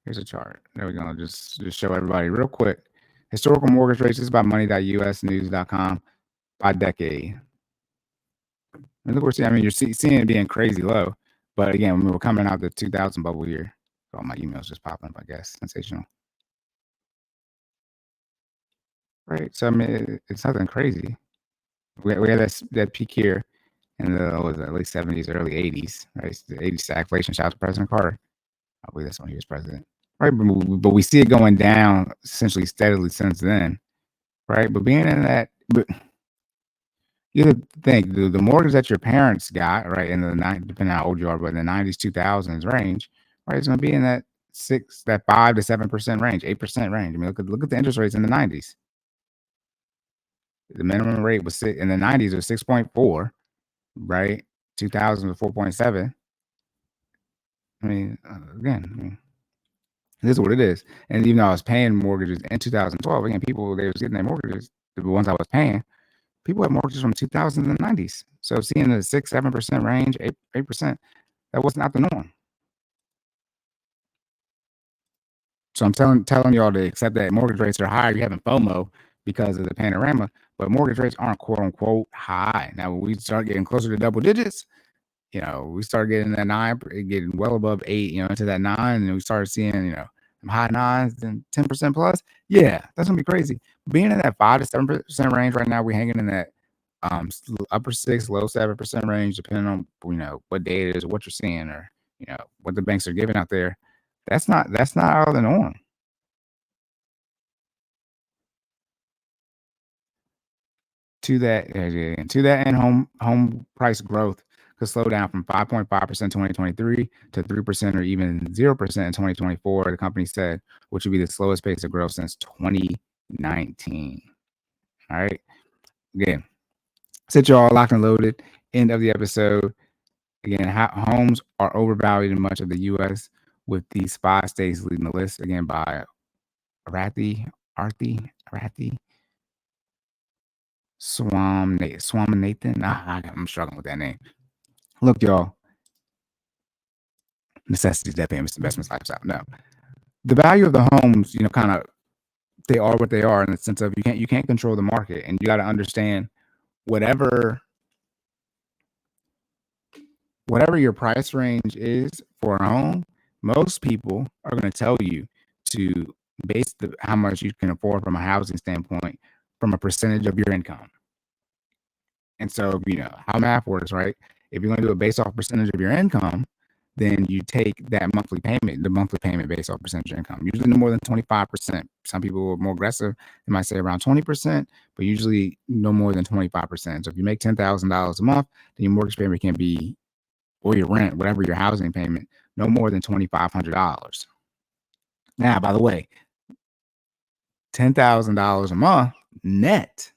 Here's a chart. There we go. Just show everybody real quick. Historical mortgage rates. This is by money.usnews.com by decade. And look, we're seeing. I mean, you're seeing it being crazy low. But again, when we're coming out the 2000 bubble here, all my emails just popping up. I guess sensational. Right. So I mean, it's nothing crazy. We had that peak here in the what was it, late 70s, early 80s. Right. It's the 80s stagflation. Shout out to President Carter. I believe that's when he was president. Right. But we see it going down essentially steadily since then. Right. But being in that, but you have to think the mortgage that your parents got, right, in the depending on how old you are, but in the 90s, 2000s range, right, it's going to be in that 5 to 7% range, 8% range. I mean, look at the interest rates in the 90s. The minimum rate was in the 90s, it was 6.4, right? 2000 was 4.7. I mean, again, this is what it is. And even though I was paying mortgages in 2012, again, people, they was getting their mortgages, the ones I was paying, people had mortgages from 2000s and 90s. So seeing the 6, 7% range, 8%, that was not the norm. So I'm telling y'all to accept that mortgage rates are higher. You're having FOMO because of the panorama, but mortgage rates aren't quote unquote high. Now, when we start getting closer to double digits, we start getting that 9, getting well above 8, into that 9, and we start seeing, high 9s and 10% plus. Yeah, that's gonna be crazy. Being in that 5 to 7% range right now, we're hanging in that upper 6, low 7% range, depending on what day it is, what you're seeing, or what the banks are giving out there. That's not out of the norm. To that end, home price growth could slow down from 5.5% in 2023 to 3% or even 0% in 2024. The company said, which would be the slowest pace of growth since 2019. All right. Again, since you're all locked and loaded, end of the episode. Again, homes are overvalued in much of the U.S., with these 5 states leading the list. Again, by Arathi Swaminathan. I'm struggling with that name. Look, y'all. Necessities, debt payments, investments, lifestyle. No, the value of the homes, kind of, they are what they are in the sense of you can't control the market, and you got to understand whatever your price range is for a home. Most people are going to tell you to base how much you can afford from a housing standpoint from a percentage of your income. And so, how math works, right? If you're going to do it based off percentage of your income, then you take that monthly payment based off percentage of income. Usually no more than 25%. Some people are more aggressive. They might say around 20%, but usually no more than 25%. So if you make $10,000 a month, then your mortgage payment can be, or your rent, whatever your housing payment, no more than $2,500. Now, by the way, $10,000 a month net,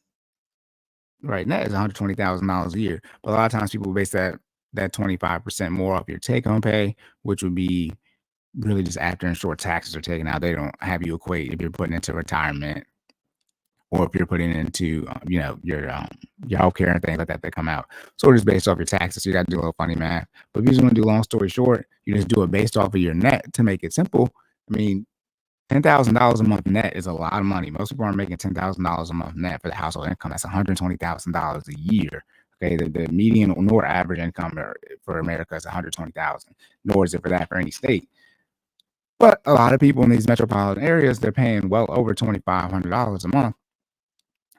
right? Net is $120,000 a year. But a lot of times people base that 25% more off your take-home pay, which would be really just after insured taxes are taken out. They don't have you equate if you're putting into retirement or if you're putting into your healthcare and things like that come out. So it's based off your taxes. So you got to do a little funny math. But if you just want to do long story short, you just do it based off of your net to make it simple. I mean, $10,000 a month net is a lot of money. Most people aren't making $10,000 a month net for the household income. That's $120,000 a year. Okay, the median nor average income for America is $120,000. Nor is it for that for any state. But a lot of people in these metropolitan areas, they're paying well over $2,500 a month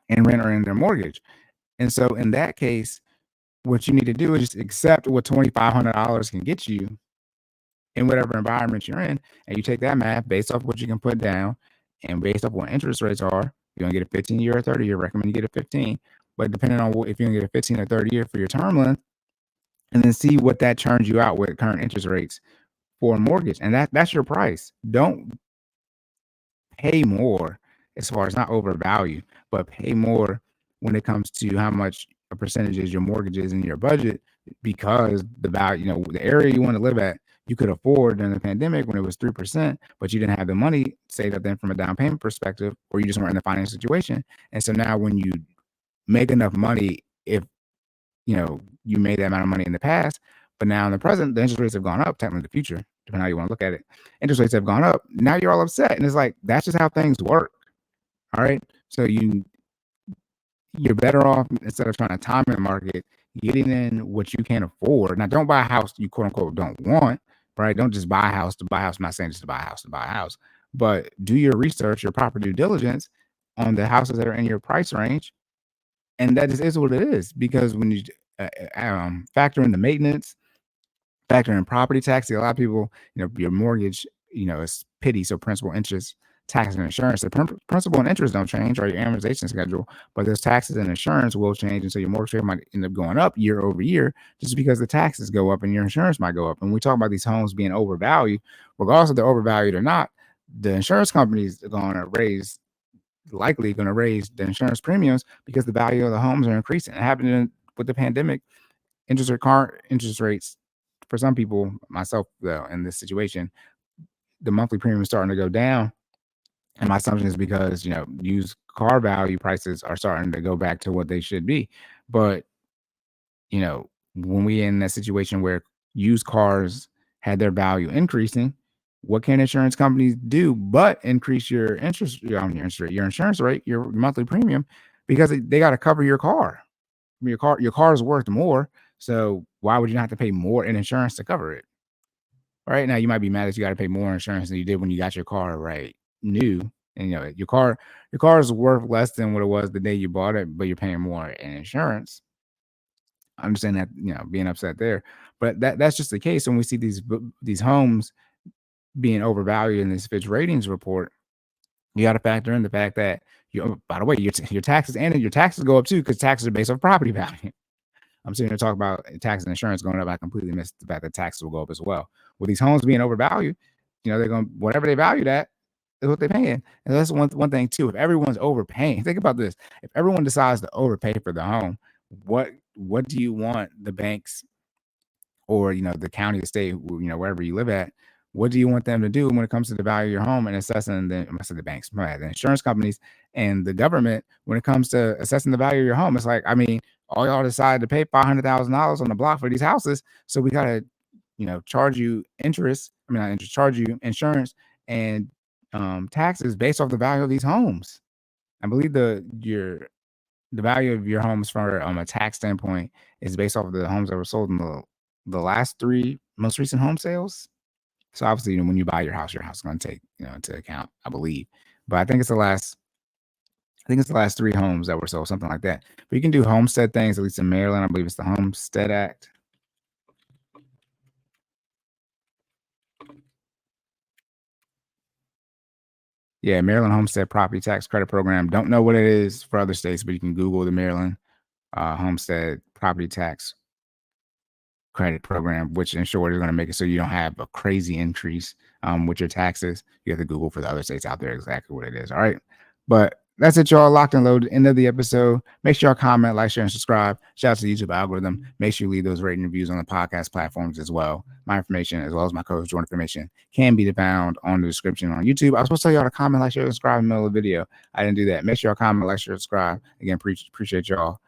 in rent or in their mortgage. And so in that case, what you need to do is just accept what $2,500 can get you in whatever environment you're in, and you take that math based off what you can put down and based off what interest rates are. You're gonna get a 15-year or 30-year. Recommend you get a 15, but depending on if you're gonna get a 15 or 30-year for your term length, and then see what that turns you out with current interest rates for a mortgage, and that's your price. Don't pay more as far as not overvalue, but pay more when it comes to how much a percentage is your mortgage is in your budget, because the value, the area you want to live at, you could afford during the pandemic when it was 3%, but you didn't have the money saved up then from a down payment perspective, or you just weren't in the financial situation. And so now when you make enough money, if you made that amount of money in the past, but now in the present, the interest rates have gone up, technically in the future, depending on how you want to look at it. Interest rates have gone up. Now you're all upset. And it's like, that's just how things work. All right. So you're better off, instead of trying to time the market, getting in what you can afford. Now, don't buy a house you quote unquote don't want, right? Don't just buy a house to buy a house. I'm not saying just to buy a house to buy a house, but do your research, your proper due diligence on the houses that are in your price range. And that is what it is. Because when you factor in the maintenance, factor in property tax, a lot of people, your mortgage, is PITI, so principal, interest, tax, and insurance. The principal and interest don't change, or your amortization schedule, but those taxes and insurance will change, and so your mortgage rate might end up going up year over year, just because the taxes go up and your insurance might go up. And we talk about these homes being overvalued, regardless if they're overvalued or not. The insurance companies are likely going to raise the insurance premiums because the value of the homes are increasing. It happened with the pandemic. Interest rates for some people, myself though, in this situation, the monthly premium is starting to go down. And my assumption is because, used car value prices are starting to go back to what they should be. But, when we in that situation where used cars had their value increasing, what can insurance companies do but increase your insurance rate, your monthly premium, because they got to cover your car. I mean, your car is worth more. So why would you not have to pay more in insurance to cover it? Right now, you might be mad that you got to pay more insurance than you did when you got your car new, and your car is worth less than what it was the day you bought it, but you're paying more in insurance. I understand that, being upset there, but that's just the case. When we see these homes being overvalued in this Fitch ratings report, you got to factor in the fact that by the way, your taxes go up too, because taxes are based on property value. I'm sitting here talking about tax and insurance going up. I completely missed the fact that taxes will go up as well. With these homes being overvalued, they're going to, whatever they value that is what they're paying. And that's one thing too. If everyone's overpaying, think about this. If everyone decides to overpay for the home, what do you want the banks, or the county, the state, wherever you live at, what do you want them to do when it comes to the value of your home and assessing the banks, the insurance companies, and the government when it comes to assessing the value of your home? It's like, I mean, all y'all decided to pay $500,000 on the block for these houses, so we gotta, charge you interest. I mean, not interest, charge you insurance and taxes based off the value of these homes. I believe the value of your homes from a tax standpoint is based off of the homes that were sold in the last 3 most recent home sales. So obviously, when you buy your house is going to take into account, I believe. But I think it's the last 3 homes that were sold, something like that. But you can do homestead things, at least in Maryland. I believe it's the Homestead Act. Yeah, Maryland Homestead Property Tax Credit Program. Don't know what it is for other states, but you can Google the Maryland Homestead Property Tax Credit Program, which in short is going to make it so you don't have a crazy increase with your taxes. You have to Google for the other states out there exactly what it is. All right. But that's it, y'all. Locked and loaded. End of the episode. Make sure y'all comment, like, share, and subscribe. Shout out to the YouTube algorithm. Make sure you leave those rating reviews on the podcast platforms as well. My information, as well as my coach Jordan information, can be found on the description on YouTube. I was supposed to tell y'all to comment, like, share, and subscribe in the middle of the video. I didn't do that. Make sure y'all comment, like, share, subscribe. Again, appreciate y'all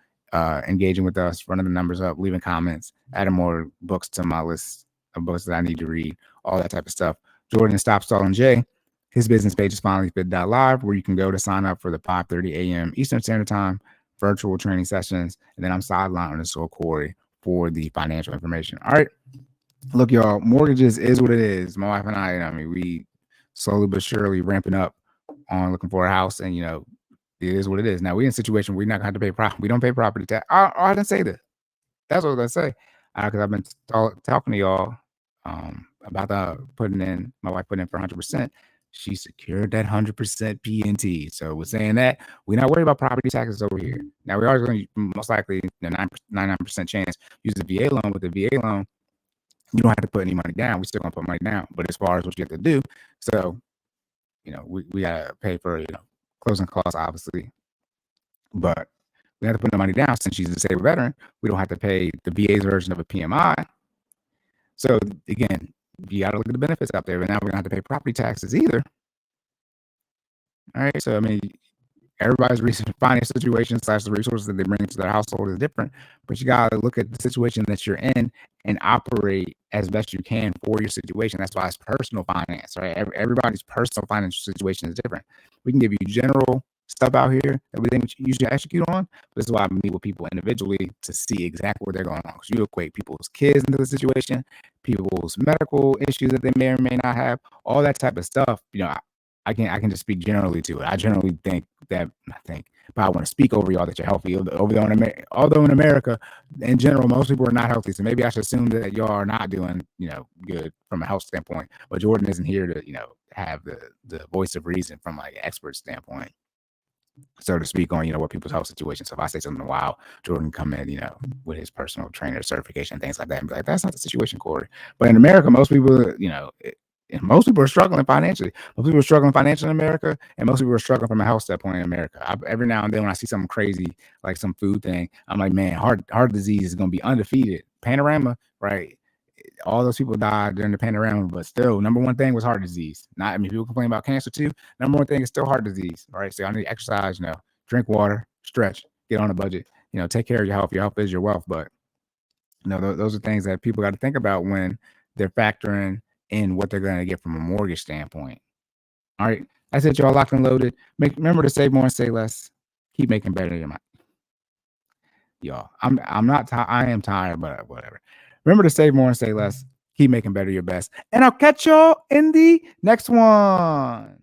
engaging with us, running the numbers up, leaving comments, adding more books to my list of books that I need to read, all that type of stuff. Jordan Stop Stalling J. His business page is FinallyFit.live, where you can go to sign up for the 5:30 a.m. Eastern Standard Time virtual training sessions. And then I'm Cory for the financial information. All right. Look, y'all, mortgages is what it is. My wife and I mean, we slowly but surely ramping up on looking for a house, and it is what it is. Now we're in a situation where we're not gonna have to pay property. We don't pay property tax. I didn't say that. That's what I was gonna say. Because I've been talking to y'all about my wife putting in for 100%. She secured that 100% PNT. So we're saying that we're not worried about property taxes over here. Now we are going to most likely 99% chance use the VA loan. With the VA loan, you don't have to put any money down. We're still gonna put money down. But as far as what you have to do, so we gotta pay for closing costs, obviously. But we have to put the money down since she's a disabled veteran. We don't have to pay the VA's version of a PMI. So again, you got to look at the benefits out there. But now we're going to have to pay property taxes either. All right. So I mean, everybody's recent financial situation / the resources that they bring to their household is different, but you got to look at the situation that you're in and operate as best you can for your situation. That's why it's personal finance, right? Everybody's personal financial situation is different. We can give you general stuff out here that we think you should execute on. This is why I meet with people individually to see exactly what they're going on, because you equate people's kids into the situation, people's medical issues that they may or may not have, all that type of stuff. I can just speak generally to it. I generally think that but I want to speak over y'all that you're healthy. Although in America, in general, most people are not healthy. So maybe I should assume that y'all are not doing, good from a health standpoint. But Jordan isn't here to, have the voice of reason from like an expert standpoint, so to speak, on what people's health situations. So if I say something wild, Jordan come in, with his personal trainer certification, things like that, and be like, "That's not the situation, Cory." But in America, most people, most people are struggling financially. Most people are struggling financially in America, and most people are struggling from a health standpoint in America. Every now and then, when I see something crazy like some food thing, I'm like, man, heart disease is going to be undefeated. Panorama, right? All those people died during the panorama, but still, number one thing was heart disease. People complain about cancer too. Number one thing is still heart disease. All right, so I need to exercise. Drink water, stretch, get on a budget. Take care of your health. Your health is your wealth. But those are things that people got to think about when they're factoring in what they're going to get from a mortgage standpoint. All right, that's it, y'all. Locked and loaded. Remember to save more and say less. Keep making better your mind. Y'all, I'm not tired. I am tired, but whatever. Remember to save more and say less. Keep making better your best. And I'll catch y'all in the next one.